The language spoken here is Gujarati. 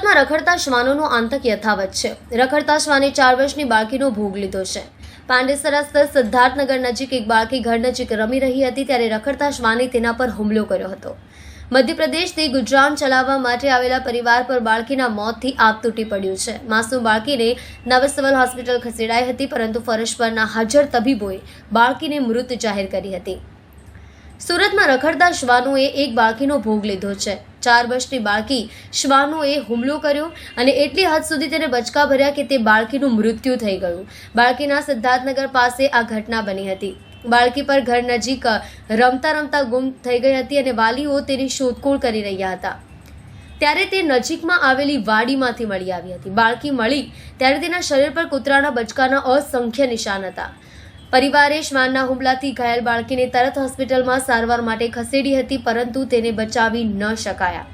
સુરતમાં રખડતા શ્વાનોનો આતંક યથાવત છે। રખડતા શ્વાને 4 વર્ષની બાળકીનો ભોગ લીધો છે। પાંડેસરા સ્થિત સિદ્ધાર્થનગર નજીક એક બાળકી ઘર નજીક રમી રહી હતી ત્યારે રખડતા શ્વાને તેના પર હુમલો કર્યો હતો। મધ્યપ્રદેશથી ગુજરાન ચલાવવા માટે આવેલા પરિવાર પર બાળકીના મોતથી આપ તૂટી પડ્યું છે। માસૂમ બાળકીને નવી સિવિલ હોસ્પિટલ ખસેડાઈ હતી, પરંતુ ફરજ પરના હાજર તબીબોએ બાળકીને મૃત જાહેર કરી હતી। સુરતમાં રખડતા શ્વાનોએ એક બાળકીનો ભોગ લીધો છે। 4 વર્ષની બાળકી શ્વાનોએ હુમલો કર્યો અને એટલી હદ સુધી તેને બચકા ભર્યા કે તે બાળકીનું મૃત્યુ થઈ ગયું। બાળકીના સિદ્ધાર્થનગર પાસે આ ઘટના બની હતી। બાળકી પર ઘર નજીક રમતા રમતા ગુમ થઈ ગઈ હતી અને વાલીઓ તેની શોધખોળ કરી રહ્યા હતા ત્યારે તે નજીકમાં આવેલી વાડીમાંથી મળી આવી હતી। બાળકી મળી ત્યારે તેના શરીર પર કૂતરાના બચકાના અસંખ્ય નિશાન હતા। પરિવારે શ્વાનના હુમલાથી ઘાયલ બાળકીને તરત હોસ્પિટલમાં સારવાર માટે ખસેડી હતી, પરંતુ તેને બચાવી ન શકાયા।